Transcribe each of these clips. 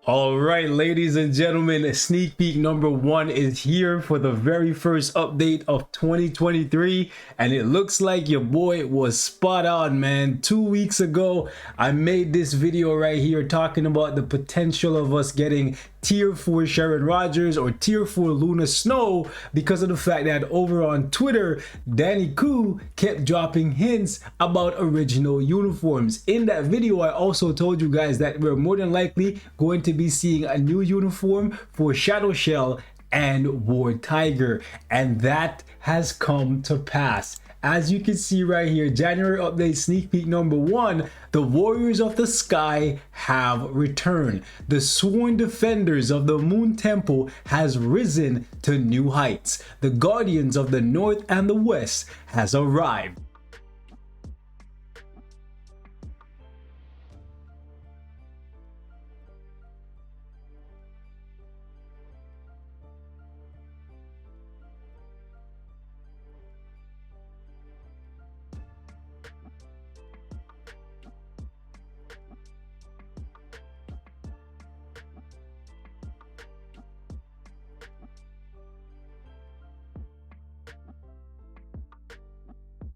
All right, ladies and gentlemen, sneak peek number 1 is here for the very first update of 2023, and it looks like your boy was spot on, man. 2 weeks ago, I made this video right here talking about the potential of us getting tier 4 Sharon Rogers or tier 4 Luna Snow because of the fact that over on Twitter, vidIQ kept dropping hints about original uniforms. In that video, I also told you guys that we're more than likely going to be seeing a new uniform for Shadow Shell and War Tiger, and that has come to pass. As you can see right here, January update sneak peek number 1, the Warriors of the Sky have returned. The sworn defenders of the Moon Temple has risen to new heights. The Guardians of the North and the West has arrived.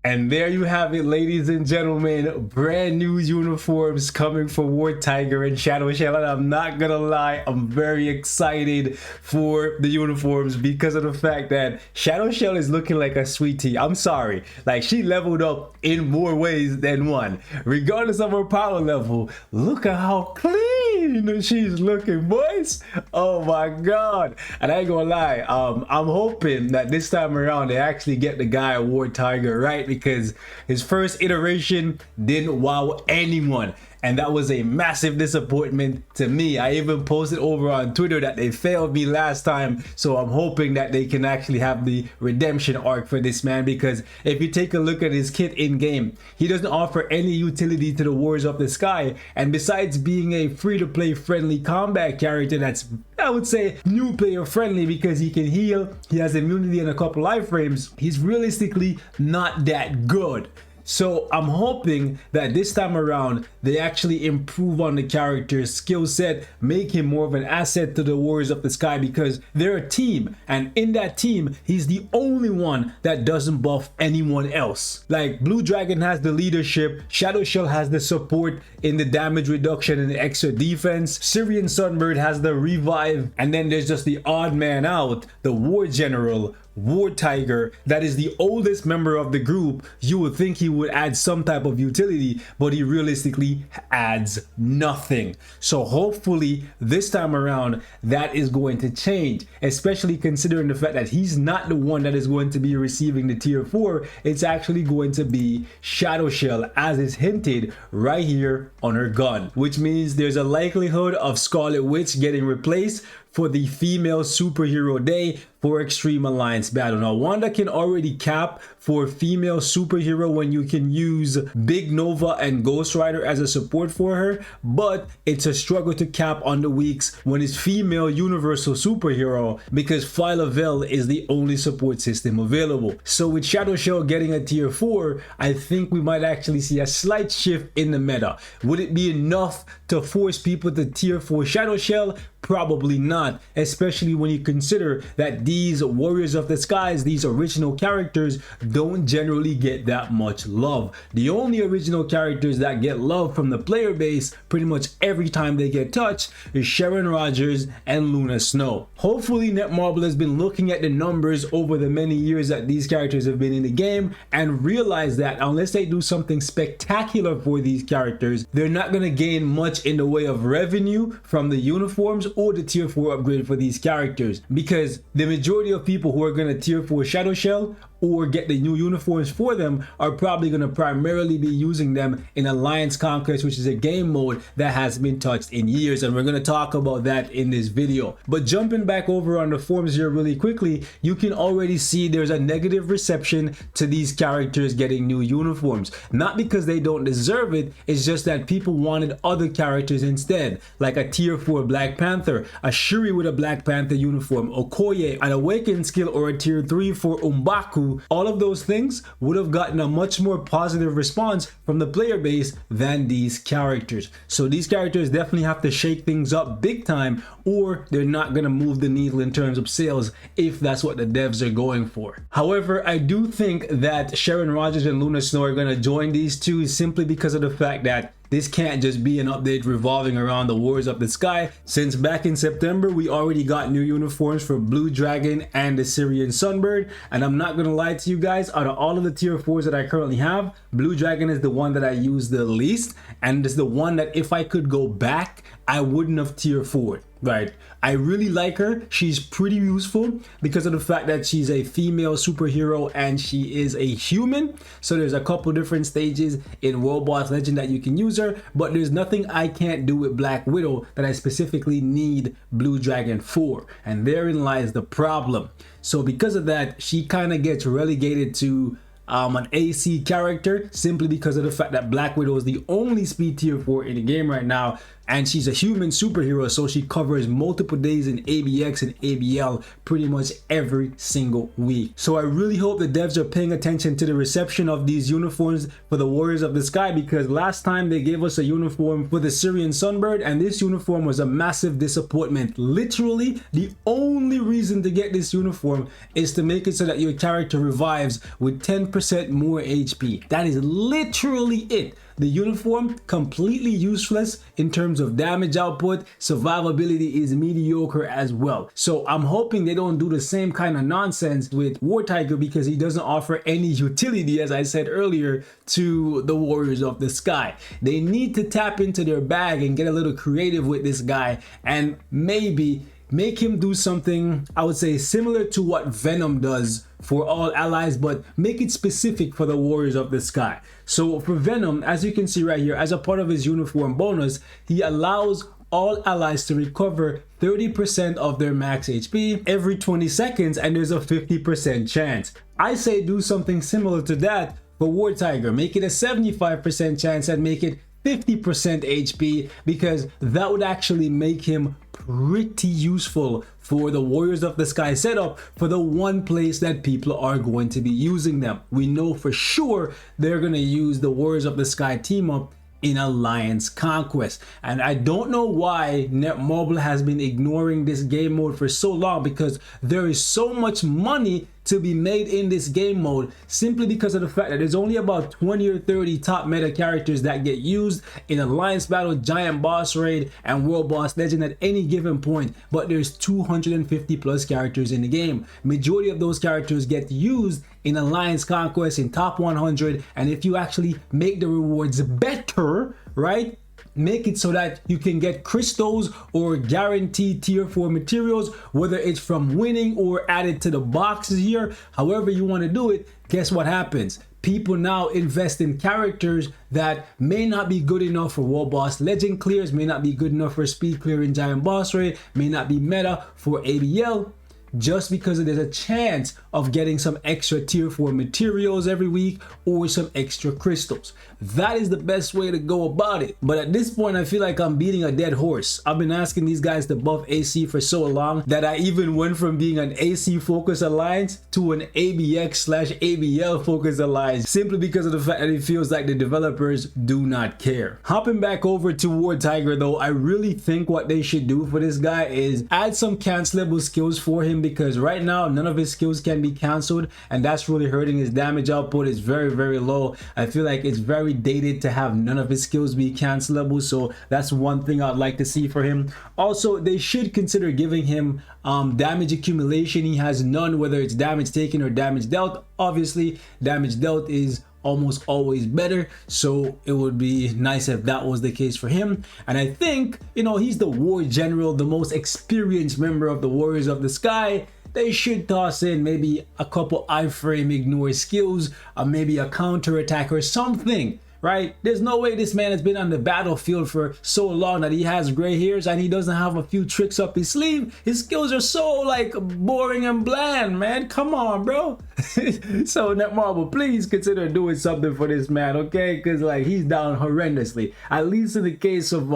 And there you have it, ladies and gentlemen, brand new uniforms coming for War Tiger and Shadow Shell. And I'm not gonna lie, I'm very excited for the uniforms because of the fact that Shadow Shell is looking like a sweetie. I'm sorry, like she leveled up in more ways than one. Regardless of her power level, look at how clean she's looking, boys. Oh my god. And I ain't gonna lie, I'm hoping that this time around they actually get the guy at War Tiger right, because his first iteration didn't wow anyone, and that was a massive disappointment to me. I even posted over on Twitter that they failed me last time, so I'm hoping that they can actually have the redemption arc for this man, because if you take a look at his kit in game, he doesn't offer any utility to the Warriors of the Sky, and besides being a free-to-play friendly combat character that's, I would say, new player friendly because he can heal, he has immunity and a couple life frames, he's realistically not that good. So I'm hoping that this time around they actually improve on the character's skill set, make him more of an asset to the Warriors of the Sky, because they're a team, and in that team he's the only one that doesn't buff anyone else. Like Blue Dragon has the leadership, Shadow Shell has the support in the damage reduction and the extra defense, Syrian Sunbird has the revive, and then there's just the odd man out, the War General, War Tiger, that is the oldest member of the group. You would think he would add some type of utility, but he realistically adds nothing. So hopefully this time around that is going to change, especially considering the fact that he's not the one that is going to be receiving the tier 4. It's actually going to be Shadow Shell, as is hinted right here on her gun, which means there's a likelihood of Scarlet Witch getting replaced for the female superhero day for Extreme Alliance Battle. Now, Wanda can already cap for female superhero when you can use Big Nova and Ghost Rider as a support for her, but it's a struggle to cap on the weeks when it's female universal superhero because Phyla-Vell is the only support system available. So with Shadow Shell getting a tier 4, I think we might actually see a slight shift in the meta. Would it be enough to force people to tier 4 Shadow Shell? Probably not, especially when you consider that these Warriors of the Skies, these original characters, don't generally get that much love. The only original characters that get love from the player base pretty much every time they get touched is Sharon Rogers and Luna Snow. Hopefully Netmarble has been looking at the numbers over the many years that these characters have been in the game and realize that unless they do something spectacular for these characters, they're not going to gain much in the way of revenue from the uniforms or the tier 4 upgrade for these characters, because the majority of people who are going to tier 4 Shadow Shell or get the new uniforms for them are probably going to primarily be using them in Alliance Conquest, which is a game mode that has been touched in years, and we're going to talk about that in this video. But jumping back over on the forums here really quickly, you can already see there's a negative reception to these characters getting new uniforms. Not because they don't deserve it, it's just that people wanted other characters instead, like a tier 4 Black Panther, a Shuri with a Black Panther uniform, Okoye, an Awakened skill, or a tier 3 for Umbaku WEBCAMS, all of those things would have gotten a much more positive response from the player base than these characters. So these characters definitely have to shake things up big time, or they're not going to move the needle in terms of sales if that's what the devs are going for. However, I do think that Sharon Rogers and Luna Snow are going to join these two simply because of the fact that this can't just be an update revolving around the Warriors of the Sky, since back in September we already got new uniforms for Blue Dragon and the Syrian Sunbird. And I'm not gonna lie to you guys, out of all of the tier 4s that I currently have, Blue Dragon is the one that I use the least, and it's the one that if I could go back, I wouldn't have tier 4'd. Right, I really like her. She's pretty useful because of the fact that she's a female superhero and she is a human. So there's a couple different stages in World Boss Legend that you can use her, but there's nothing I can't do with Black Widow that I specifically need Blue Dragon for, and therein lies the problem. So because of that, she kind of gets relegated to an AC character simply because of the fact that Black Widow is the only speed tier 4 in the game right now, and she's a human superhero, so she covers multiple days in ABX and ABL pretty much every single week. So I really hope the devs are paying attention to the reception of these uniforms for the Warriors of the Sky, because last time they gave us a uniform for the Syrian Sunbird and this uniform was a massive disappointment. Literally, the only reason to get this uniform is to make it so that your character revives with 10% more HP. That is literally it. The uniform, completely useless in terms of damage output. Survivability is mediocre as well. So I'm hoping they don't do the same kind of nonsense with War Tiger, because he doesn't offer any utility, as I said earlier, to the Warriors of the Sky. They need to tap into their bag and get a little creative with this guy and maybe make him do something, I would say, similar to what Venom does for all allies, but make it specific for the Warriors of the Sky. So for Venom, as you can see right here, as a part of his uniform bonus, he allows all allies to recover 30% of their max HP every 20 seconds, and there's a 50% chance. I say do something similar to that for War Tiger. Make it a 75% chance and make it 50% HP, because that would actually make him pretty useful for the Warriors of the Sky setup, for the one place that people are going to be using them. We know for sure they're going to use the Warriors of the Sky team up in Alliance Conquest, and I don't know why Netmobile has been ignoring this game mode for so long, because there is so much money to be made in this game mode, simply because of the fact that there's only about 20 or 30 top meta characters that get used in Alliance Battle, Giant Boss Raid, and World Boss Legend at any given point, but there's 250 plus characters in the game. Majority of those characters get used in Alliance Conquest, in top 100, and if you actually make the rewards better, right, make it so that you can get crystals or guaranteed tier 4 materials, whether it's from winning or added to the boxes here, however you want to do it, guess what happens? People now invest in characters that may not be good enough for World Boss Legend clears, may not be good enough for speed clear in Giant Boss Raid, may not be meta for ABL, just because there's a chance of getting some extra tier 4 materials every week or some extra crystals. That is the best way to go about it. But at this point, I feel like I'm beating a dead horse. I've been asking these guys to buff AC for so long that I even went from being an AC focused alliance to an ABX/ABL focused alliance, simply because of the fact that it feels like the developers do not care. Hopping back over to War Tiger though, I really think what they should do for this guy is add some cancelable skills for him, because right now none of his skills can be cancelled, and that's really hurting his damage output. Is very low. I feel like it's very dated to have none of his skills be cancelable, so that's one thing I'd like to see for him. Also, they should consider giving him damage accumulation. He has none, whether it's damage taken or damage dealt. Obviously damage dealt is almost always better, so it would be nice if that was the case for him. And I think, you know, he's the war general, the most experienced member of the Warriors of the Sky. They should toss in maybe a couple iframe ignore skills, maybe a counter attack or something, right? There's no way this man has been on the battlefield for so long that he has gray hairs and he doesn't have a few tricks up his sleeve. His skills are so like boring and bland, man. Come on, bro. So Netmarble, please consider doing something for this man, okay? Because like he's down horrendously. At least in the case of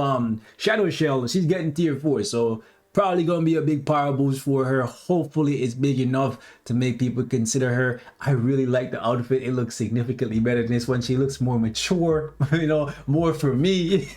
Shadow Shell, she's getting tier 4, so Probably gonna be a big power boost for her. Hopefully it's big enough to make people consider her. I really like the outfit. It looks significantly better than this one. She looks more mature, you know, more for me.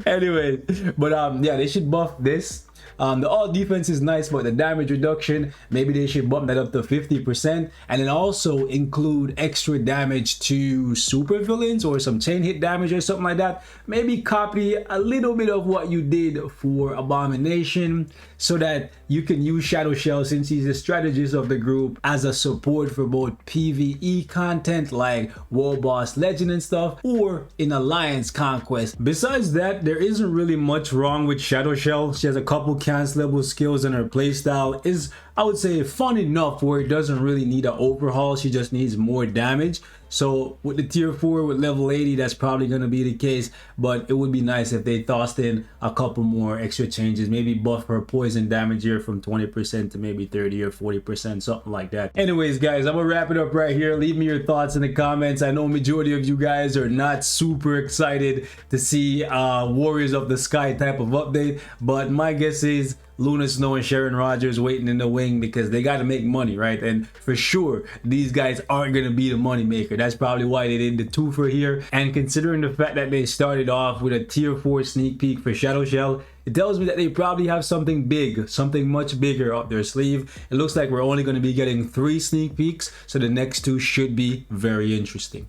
Anyway, but yeah, they should buff this. The all defense is nice, but the damage reduction, maybe they should bump that up to 50%, and then also include extra damage to super villains or some chain hit damage or something like that. Maybe copy a little bit of what you did for Abomination so that you can use Shadow Shell, since he's the strategist of the group, as a support for both PvE content like World Boss Legend and stuff, or in Alliance Conquest. Besides that, there isn't really much wrong with Shadow Shell. She has a couple cancelable skills, and her playstyle is, I would say, fun enough where it doesn't really need an overhaul. She just needs more damage. So with the tier 4 with level 80, that's probably going to be the case, but it would be nice if they tossed in a couple more extra changes. Maybe buff her poison damage here from 20% to maybe 30 or 40%, something like that. Anyways, guys, I'm gonna wrap it up right here. Leave me your thoughts in the comments. I know majority of you guys are not super excited to see Warriors of the Sky type of update, but my guess is Luna Snow and Sharon Rogers waiting in the wing because they got to make money, right? And for sure, these guys aren't going to be the money maker. That's probably why they did the twofer here. And considering the fact that they started off with a tier 4 sneak peek for Shadow Shell, it tells me that they probably have something big, something much bigger up their sleeve. It looks like we're only going to be getting 3 sneak peeks, so the next 2 should be very interesting.